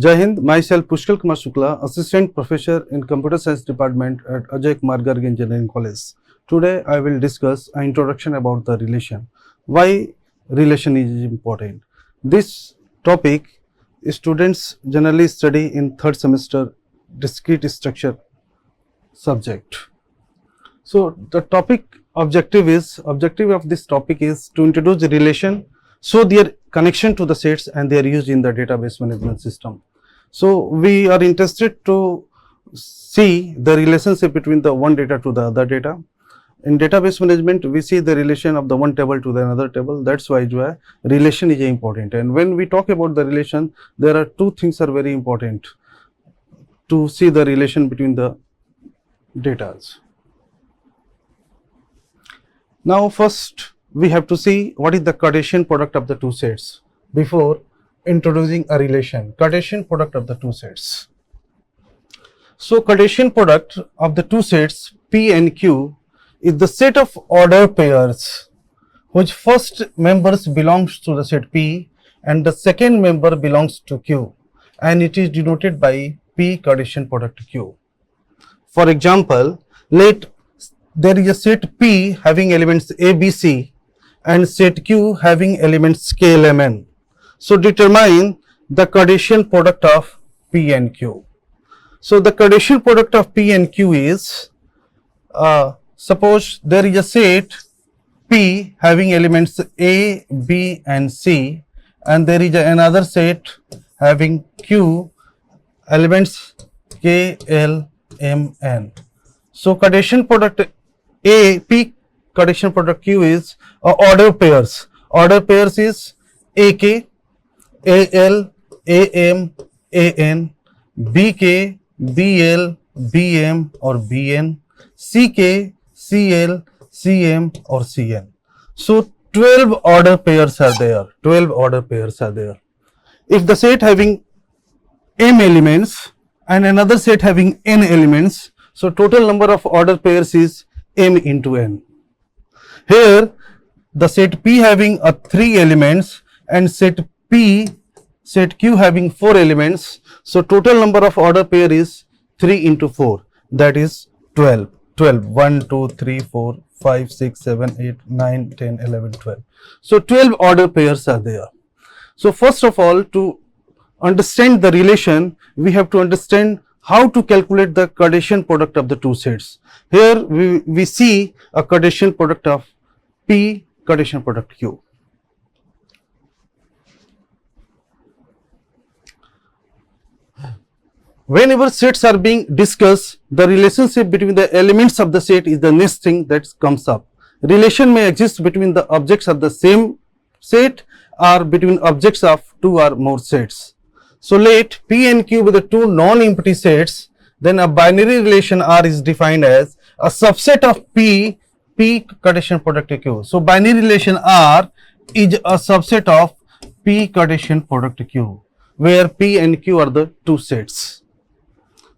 Jai Hind, myself Pushkal Shukla, Assistant Professor in Computer Science Department at Akgec Margarg Engineering College. Today I will discuss an introduction about the relation. Why relation is important? This topic students generally study in third semester discrete structure subject. So the objective of this topic is to introduce the relation, show their connection to the sets and their use in the database management system. So we are interested to see the relationship between the one data to the other data. In database management, we see the relation of the one table to the another table. That's why relation is important. And when we talk about the relation, there are two things are very important to see the relation between the datas. Now first we have to see what is the Cartesian product of the two sets before introducing a relation. Cartesian product of the two sets. So Cartesian product of the two sets P and Q is the set of order pairs whose first members belongs to the set P and the second member belongs to Q, and it is denoted by P Cartesian product Q. For example, there is a set P having elements A, B, C and set Q having elements K, L, M, N. So determine the Cartesian product of P and Q. So the Cartesian product of P and Q is, suppose there is a set P having elements A, B and C, and there is another set having Q elements K, L, M, N. So Cartesian product P Cartesian product Q is order pairs. Order pairs is AK, AL, AM, AN, BK, BL, BM or BN, CK, CL, CM or CN. So 12 order pairs are there. 12 order pairs are there. If the set having M elements and another set having N elements, so total number of order pairs is M into N. Here the set P having 3 elements and set Q having 4 elements, so total number of order pair is 3 into 4, that is 12. 1, 2, 3, 4, 5, 6, 7, 8, 9, 10, 11, 12. So 12 order pairs are there. So first of all, to understand the relation, we have to understand how to calculate the Cartesian product of the two sets. Here we see a Cartesian product of P Cartesian product Q. Whenever sets are being discussed, the relationship between the elements of the set is the next thing that comes up. Relation may exist between the objects of the same set or between objects of two or more sets. So let P and Q be the two non-empty sets, then a binary relation R is defined as a subset of P Cartesian product Q. So binary relation R is a subset of P Cartesian product Q, where P and Q are the two sets.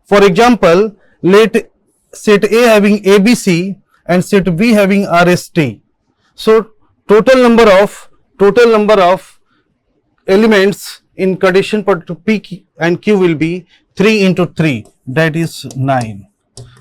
For example, let set A having ABC and set B having RST. So total number of elements in Cartesian product P and Q will be 3 into 3, that is 9.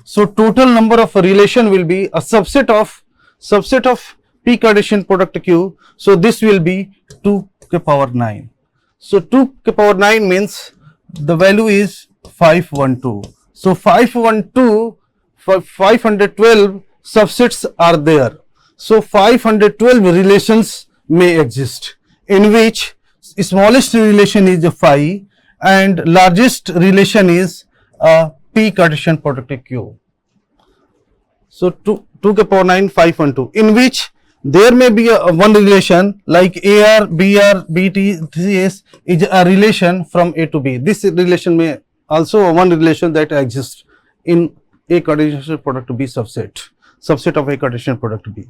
So total number of relation will be a subset of P Cartesian product Q. So this will be 2 to the power 9. So 2 to the power 9 means the value is 512. So 512, 512 subsets are there. So 512 relations may exist, in which smallest relation is 5 and largest relation is P Cartesian product Q. So 2 to the power 9, 512, in which there may be one relation like AR, BR, BT, CS is a relation from A to B. This relation may also one relation that exists in A Cartesian product B subset of A Cartesian product B.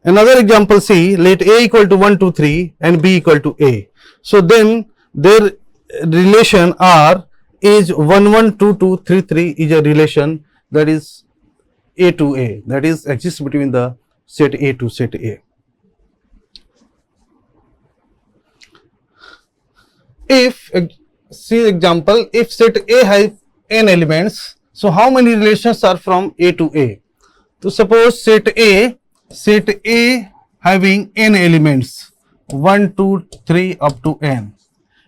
Another example, see, let A equal to 1, 2, 3 and B equal to A. So then their relation R is 1, 1, 2, 2, 3, 3 is a relation that is A to A, that is exists between the set A to set A. If see example, if set A has n elements, so how many relations are from A to A? So suppose set A having n elements 1, 2, 3 up to n,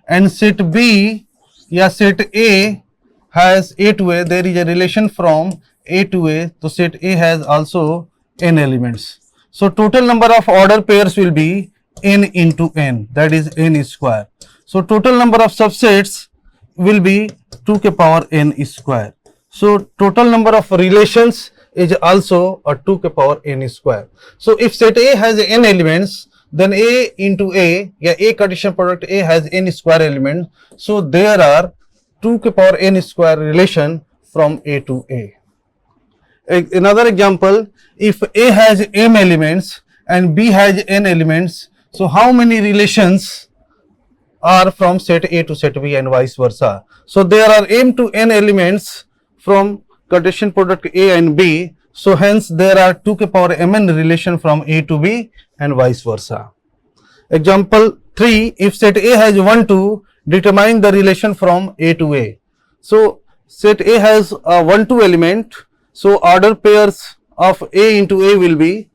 and set B, yeah, set A has A to A, there is a relation from A to A, so set A has also n elements. So total number of order pairs will be n into n, that is n square. So total number of subsets will be 2 to the power n square. So total number of relations is also a 2 to the power n square. So if set A has n elements, then A into A, yeah, A Cartesian product A has n square elements. So there are 2 to the power n square relation from A to A. Another example, if A has m elements and B has n elements, so how many relations are from set A to set B and vice versa? So there are m to n elements from Cartesian product A and B, so hence there are 2 to the power mn relation from A to B and vice versa. Example 3, if set A has 1, 2, determine the relation from A to A. So set A has a 1, 2 element, so order pairs of A into A will be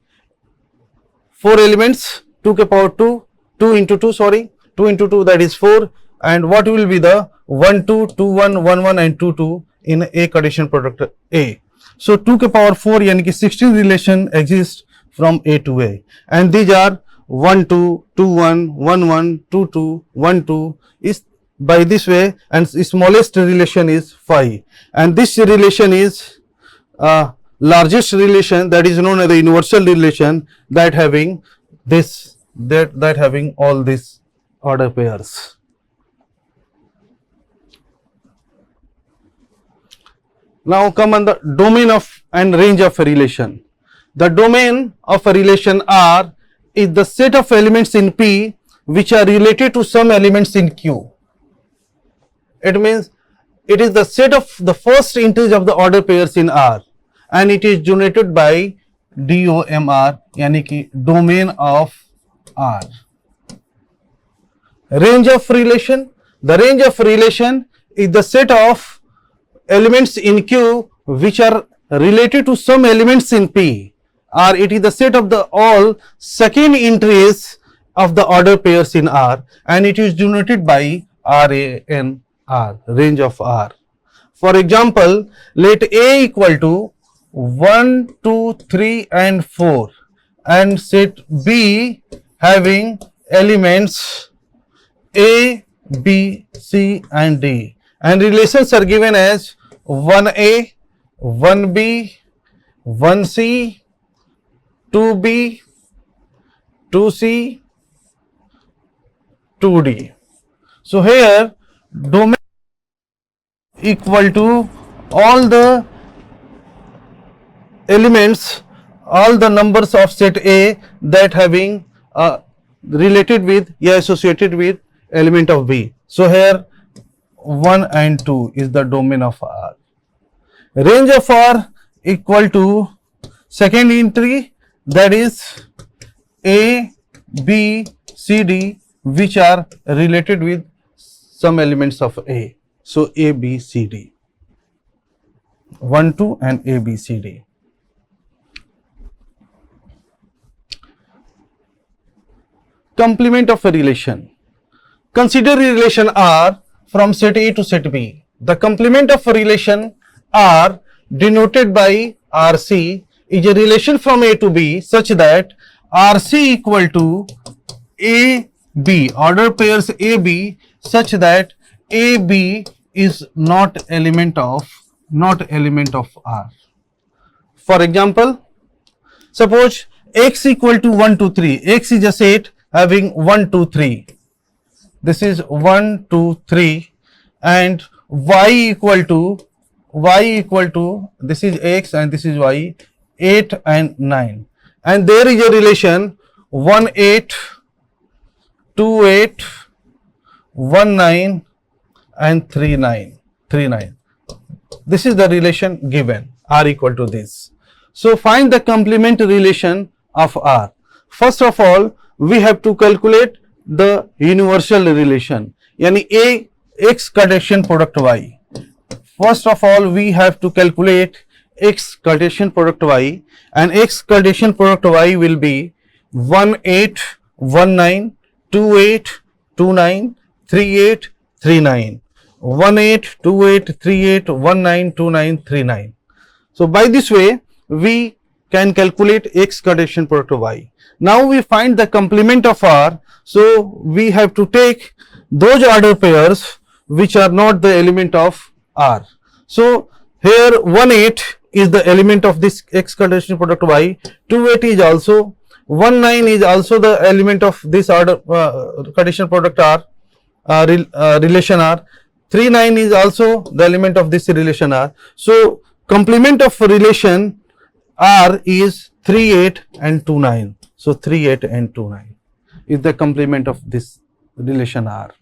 4 elements, 2 to the power 2, 2 into 2, sorry, 2 into 2, that is 4, and what will be the 1, 2, 2, 1, 1, 1 and 2, 2 in A Cartesian product A. So 2 to the power 4 yani ki 16 relation exists from A to A, and these are 1, 2, 2, 1, 1, 1, 2, 2, 1, 2 is by this way, and smallest relation is 5, and this relation is largest relation, that is known as the universal relation, that having this, that having all these order pairs. Now come on the domain of and range of a relation. The domain of a relation R is the set of elements in P which are related to some elements in Q. It means it is the set of the first integers of the order pairs in R, and it is generated by DOMR, yani ki domain of R. Range of relation, the range of relation is the set of elements in Q which are related to some elements in P, or it is the set of the all second entries of the order pairs in R, and it is denoted by RANR, range of R. For example, let A equal to 1, 2, 3 and 4, and set B having elements A, B, C and D, and relations are given as 1A, 1B, 1C, 2B, 2C, 2D. So here domain equal to all the elements, all the numbers of set A that having related with, associated with element of B. So here 1 and 2 is the domain of R. Range of R equal to second entry, that is A, B, C, D, which are related with some elements of A. So A, B, C, D, 1, 2 and A, B, C, D. Complement of a relation. Consider a relation R from set A to set B. The complement of a relation R denoted by RC is a relation from A to B such that RC equal to AB, order pairs AB, such that AB is not element of R. For example, suppose X equal to 1, 2, 3. X is a set having 1, 2, 3. This is 1, 2, 3, and Y equal to this is X and this is Y, 8 and 9, and there is a relation 1, 8, 2, 8, 1, 9 and 3, 9. This is the relation given, R equal to this. So find the complement relation of R. First of all, we have to calculate the universal relation, yani A X Cartesian product Y. First of all, we have to calculate X Cartesian product Y, and X Cartesian product Y will be 1819, 2829, 3839, 1828, 192939. So by this way we can calculate X Cartesian product of Y. Now we find the complement of R. So we have to take those order pairs which are not the element of R. So here 18 is the element of this X Cartesian product Y, 28 is also, 19 is also the element of this order Cartesian product R, relation R, 39 is also the element of this relation R. So complement of relation R is 38 and 29. So 38 and 29 is the complement of this relation R.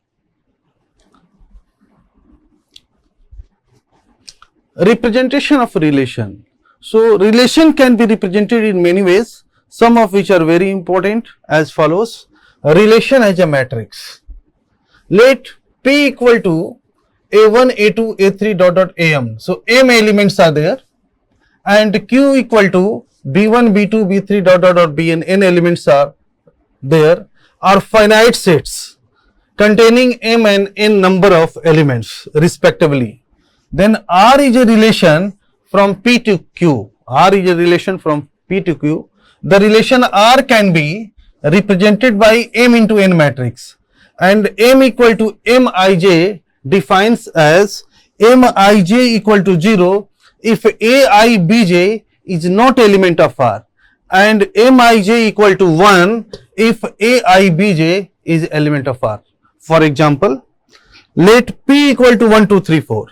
Representation of relation. So relation can be represented in many ways, some of which are very important as follows. Relation as a matrix. Let P equal to A1, A2, A3 dot dot AM. So M elements are there, and Q equal to B1, B2, B3 dot dot dot Bn, N elements are there, are finite sets containing M and N number of elements respectively. Then R is a relation from P to Q. R is a relation from P to Q. The relation R can be represented by M into N matrix, and M equal to Mij defines as Mij equal to 0 if Aibj is not element of R, and Mij equal to 1 if Aibj is element of R. For example, let P equal to 1, 2, 3, 4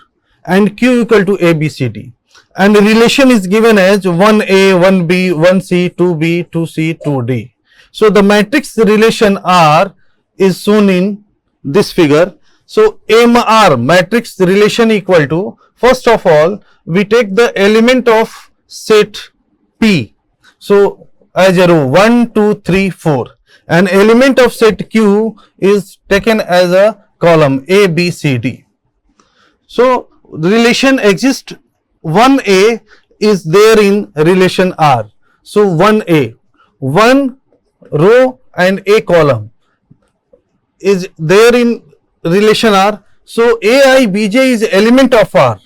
and Q equal to ABCD, and the relation is given as 1A, 1B, 1C, 2B, 2C, 2D. So the matrix relation R is shown in this figure. So MR matrix relation equal to, first of all we take the element of set P. So as a row 1, 2, 3, 4, and element of set Q is taken as a column A, B, C, D. So the relation exists, 1A is there in relation R. So 1A, 1 row and A column is there in relation R. So Aibj is element of R.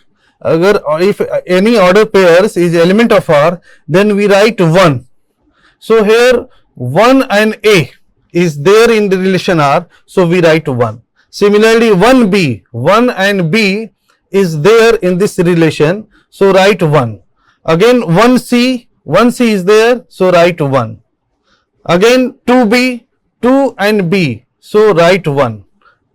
If any order pairs is element of R, then we write 1. So here 1 and A is there in the relation R, so we write 1. Similarly 1B, 1 and B is there in this relation, so write 1. Again 1C, 1C is there, so write 1. Again 2B, 2 and B, so write 1.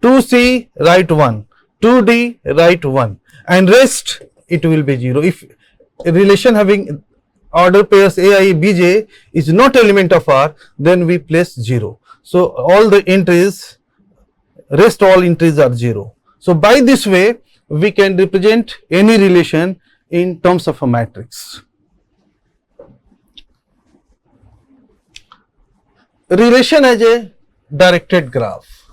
2C, write 1. 2D, write 1, and rest it will be 0. If a relation having order pairs Aibj is not element of R, then we place 0. So all the entries, rest all entries are 0. So by this way we can represent any relation in terms of a matrix. Relation as a directed graph.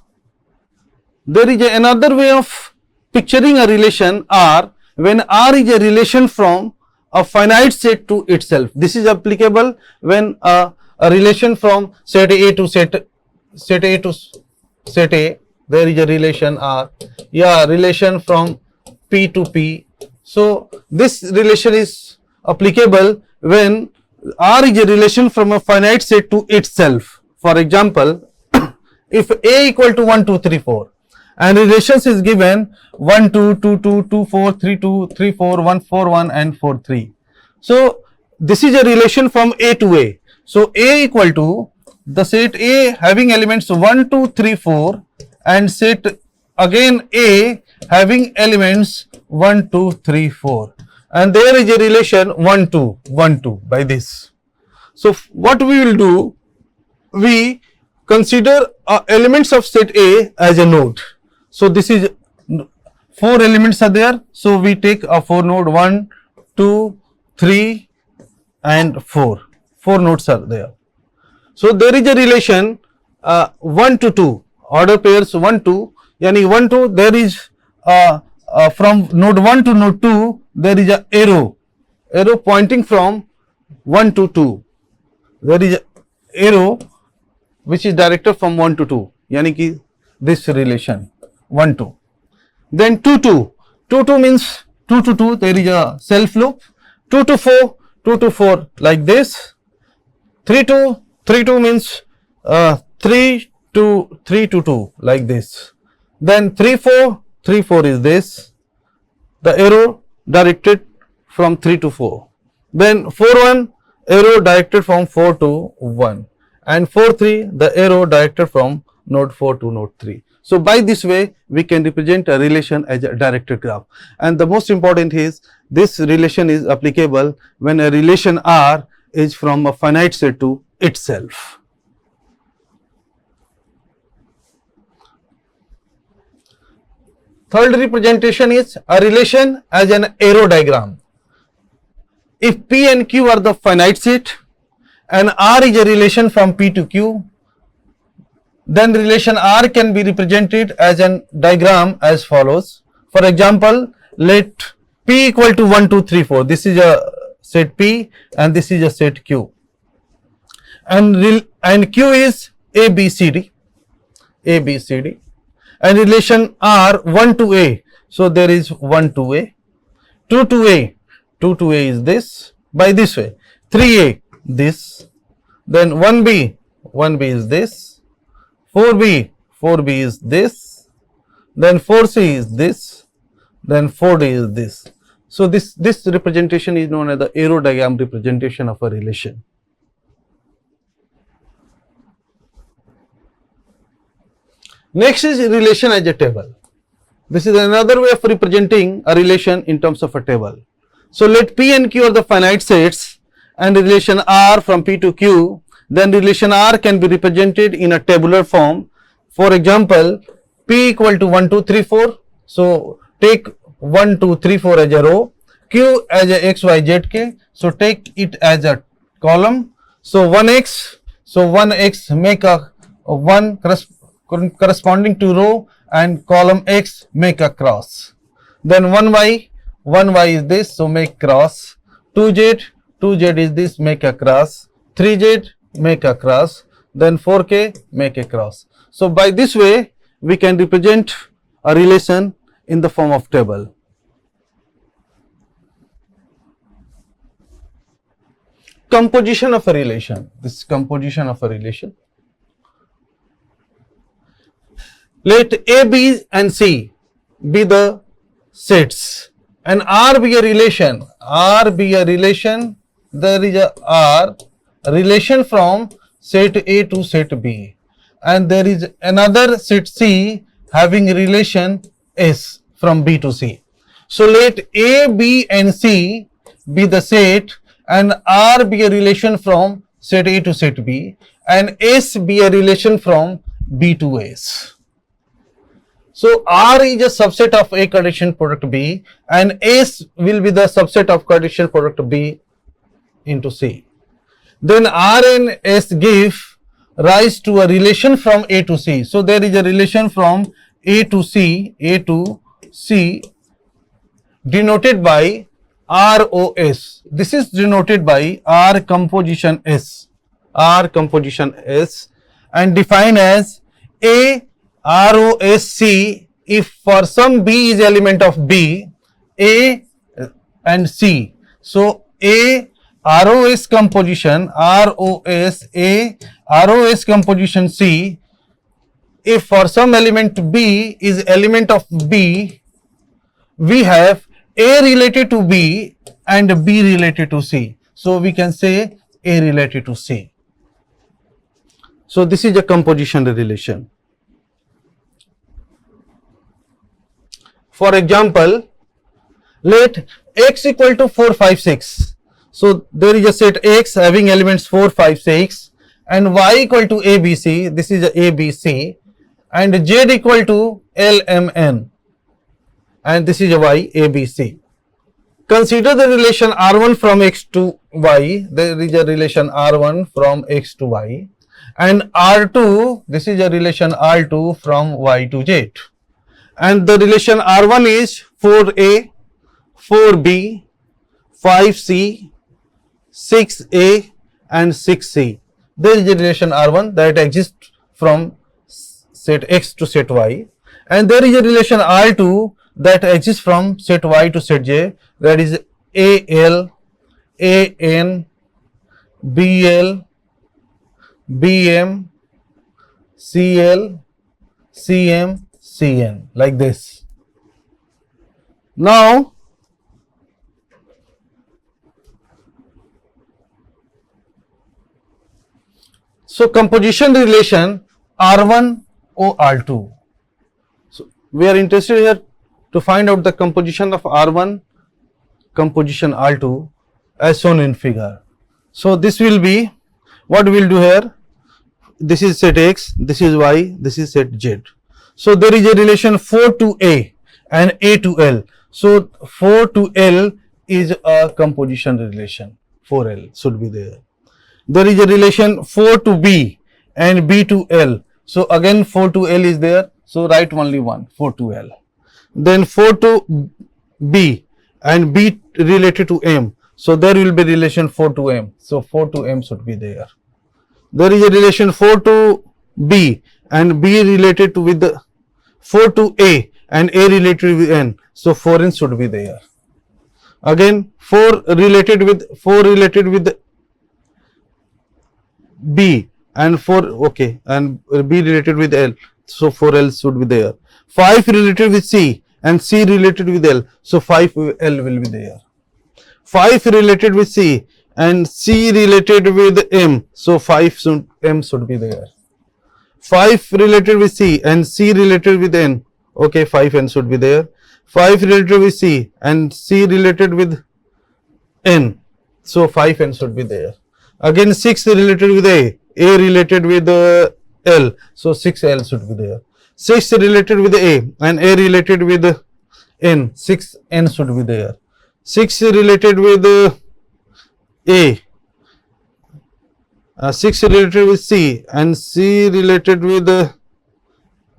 There is another way of picturing a relation R, when R is a relation from a finite set to itself. This is applicable when a relation from set A to set A to set A, there is a relation R, relation from P to P. So this relation is applicable when R is a relation from a finite set to itself. For example, if A equal to 1, 2, 3, 4 and relations is given 1, 2, 2, 2, 2, 4, 3, 2, 3, 4, 1, 4, 1 and 4, 3. So this is a relation from A to A. So A equal to the set A having elements 1, 2, 3, 4 and set again A having elements 1, 2, 3, 4, and there is a relation 1, 2, 1, 2 by this. So what we will do, we consider elements of set A as a node. So this is 4 elements are there. So we take a 4 node 1, 2, 3 and 4. 4 nodes are there. So there is a relation 1 to 2, order pairs 1, 2, yani 1, 2, there is from node 1 to node 2, there is a arrow pointing from 1 to 2. There is a arrow which is directed from 1 to 2, yani ki this relation 1 2. Then 2 2 means 2 to 2, there is a self loop. 2 to 4 like this. 3 2 means 3 to 2 like this. Then 3 4 is this, the arrow directed from 3 to 4. Then 4 1, arrow directed from 4 to 1, and 4 3, the arrow directed from node 4 to node 3. So by this way we can represent a relation as a directed graph, and the most important is this relation is applicable when a relation R is from a finite set to itself. Third representation is a relation as an arrow diagram. If P and Q are the finite set and R is a relation from P to Q, then relation R can be represented as a diagram as follows. For example, let P equal to 1 2 3 4. This is a set P and this is a set Q, and Q is A B C D, and relation R 1 to A. So there is 1 to A, 2 to A, 2 to A is this, by this way, 3A this, then 1B is this, 4B is this, then 4C is this, then 4D is this. So this representation is known as the arrow diagram representation of a relation. Next is relation as a table. This is another way of representing a relation in terms of a table. So let P and Q are the finite sets and relation R from P to Q, then relation R can be represented in a tabular form. For example, P equal to 1 2 3 4. So take 1 2 3 4 as a row, Q as a x y z k. So take it as a column. So 1x make a 1 corresponding to row, and column x make a cross. Then 1y is this, so make cross. 2z is this, make a cross. 3z make a cross. Then 4k make a cross. So by this way we can represent a relation in the form of table. Composition of a relation. This is composition of a relation. Let A, B and C be the sets and R be a relation. There is a R relation from set A to set B, and there is another set C having relation S from B to C. So let A, B and C be the set and R be a relation from set A to set B, and S be a relation from B to S. So R is a subset of A Cartesian product B, and S will be the subset of Cartesian product B into C. Then R and S give rise to a relation from A to C. So there is a relation from A to C denoted by ROS. This is denoted by R composition S, and defined as A ROSC if for some B is element of B, A and C. So A ROS composition ROS composition C, if for some element B is element of B, we have A related to B and B related to C. So we can say A related to C. So this is a composition relation. For example, let X equal to 4 5 6. So there is a set X having elements 4 5 6 and Y equal to ABC. This is a ABC, and Z equal to LMN, and this is a Y ABC. Consider the relation R1 from X to Y. There is a relation R1 from X to Y, and R2, this is a relation R2 from Y to Z. and the relation R1 is 4A, 4B, 5C, 6A and 6C. There is a relation R1 that exists from set X to set Y, and there is a relation R2 that exists from set Y to set J, that is AL, AN, BL, BM, CL, CM, CN, like this. Now, so composition relation R1 O R2. So we are interested here to find out the composition of R1, composition R2 as shown in figure. So this will be what we will do here. This is set X, this is Y, this is set Z. So there is a relation 4 to A and A to L. So 4 to L is a composition relation, 4L should be there. There is a relation 4 to B and B to L. So again 4 to L is there. So write only one, 4 to L. Then 4 to B and B related to M. So there will be relation 4 to M. So 4 to M should be there. There is a relation 4 to B and B related to with the 4 to A and A related with N. So 4N should be there. Again 4 related with B and 4 okay and B related with L. So 4L should be there. 5 related with C and C related with L. So 5L will be there. 5 related with C and C related with M. So 5M should be there. 5 related with C and C related with N. Okay, 5N should be there. 5 related with C and C related with N. So 5N should be there. Again 6 related with A related with L. So 6L should be there. 6 related with A and A related with N. 6N should be there. 6 related with A, 6 related with C and C related with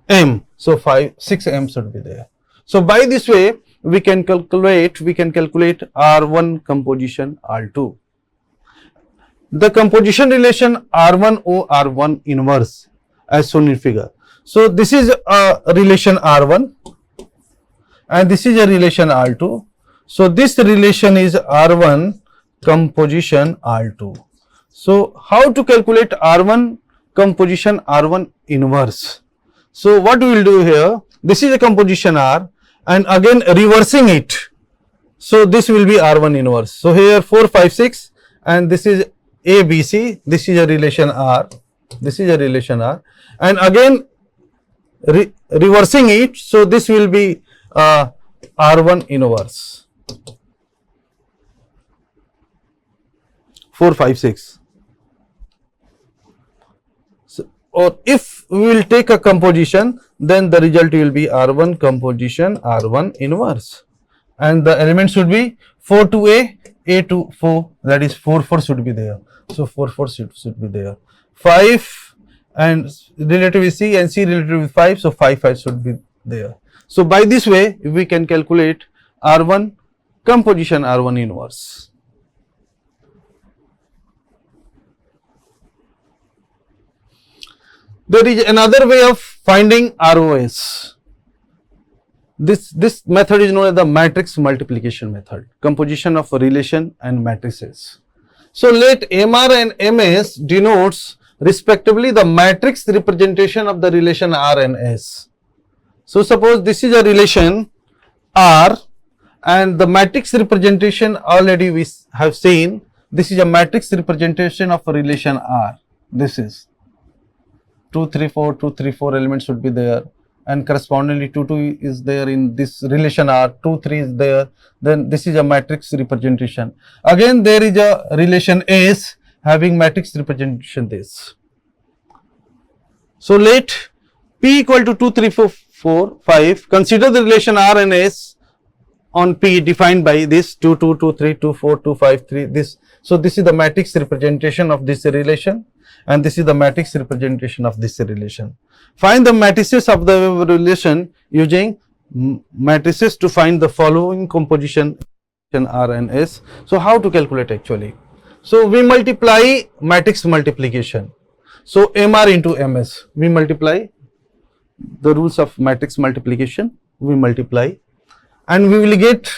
M. So 6M should be there. So by this way we can calculate R1 composition R2. The composition relation R1 O R1 inverse as shown in figure. So this is a relation R1 and this is a relation R2. So this relation is R1 composition R2. So how to calculate R1 composition R1 inverse? So what we will do here, this is a composition R and again reversing it. So this will be R1 inverse. So here 4, 5, 6 and this is A, B, C, this is a relation R, this is a relation R and again reversing it. So this will be R1 inverse. 4, 5, 6. So, or if we will take a composition, then the result will be R1 composition R1 inverse, and the elements should be 4 to A to 4, that is 4 should be there. So 4 should be there. 5 and related with C and C related with 5, so 5 should be there. So by this way we can calculate R1 composition R1 inverse. There is another way of finding ROS. This method is known as the matrix multiplication method, composition of a relation and matrices. So let MR and MS denotes respectively the matrix representation of the relation R and S. So suppose this is a relation R and the matrix representation already we have seen. This is a matrix representation of a relation R. This is 2, 3, 4, 2, 3, 4 elements should be there, and correspondingly 2, 2 is there in this relation R, 2, 3 is there, then this is a matrix representation. Again there is a relation S having matrix representation this. So let P equal to 2, 3, 4, 5, consider the relation R and S on P defined by this 2, 2, 2, 3, 2, 4, 2, 5, 3, this. So this is the matrix representation of this relation, and this is the matrix representation of this relation. Find the matrices of the relation using matrices to find the following composition R and S. So how to calculate actually? So we multiply matrix multiplication. So MR into MS, we multiply the rules of matrix multiplication, we multiply and we will get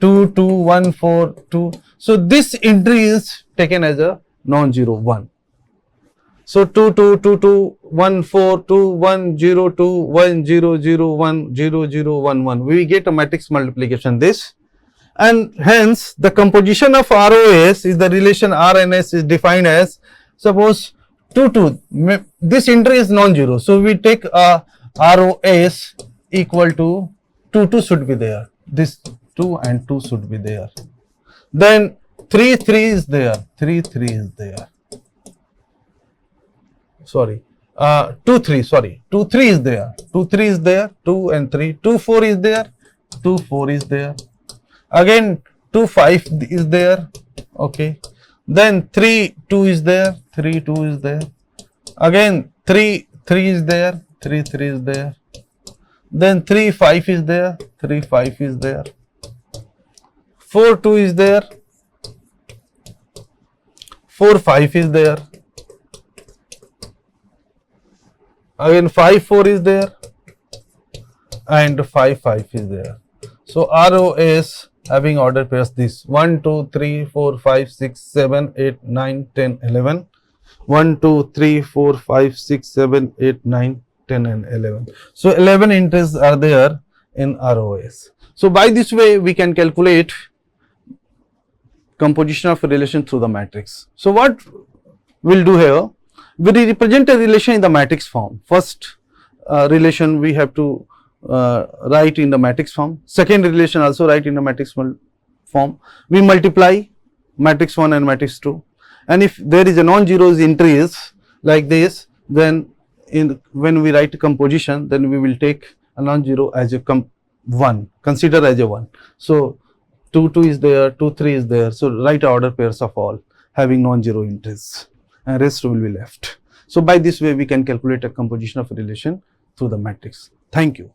2, 2, 1, 4, 2. So this entry is taken as a non-zero 1. So 2, 2, 2, 2, 1, 4, 2, 1, 0, 2, 1, 0, 0, 1, 0, 0, 1, 1. We get a matrix multiplication this, and hence the composition of ROS is the relation R and S is defined as, suppose 2, 2, this entry is non-zero. So we take a ROS equal to 2, 2 should be there. This 2 and 2 should be there. Then 3, 3 is there. 3, 3 is there. Sorry. 2, 3, sorry. 2, 3 is there. 2, 3 is there. 2 and 3. 2, 4 is there. 2, 4 is there. Again 2, 5 is there. Okay. Then 3, 2 is there. 3, 2 is there. Again 3, 3 is there. 3, 3 is there. Then 3, 5 is there. 3, 5 is there. 4, 2 is there. 4, 5 is there. Again 5, 4 is there. And 5, 5 is there. So ROS having order pairs this 1, 2, 3, 4, 5, 6, 7, 8, 9, 10, 11. 1, 2, 3, 4, 5, 6, 7, 8, 9, 10 and 11. So 11 entries are there in ROS. So by this way we can calculate composition of a relation through the matrix. So what we'll do here, we represent a relation in the matrix form. First relation we have to write in the matrix form. Second relation also write in the matrix form. We multiply matrix 1 and matrix 2, and if there is a non-zeros entries like this, then when we write composition, then we will take a non-zero as a 1, consider as a 1. So 2, 2 is there, 2, 3 is there. So write order pairs of all having non-zero entries, and rest will be left. So by this way we can calculate a composition of a relation through the matrix. Thank you.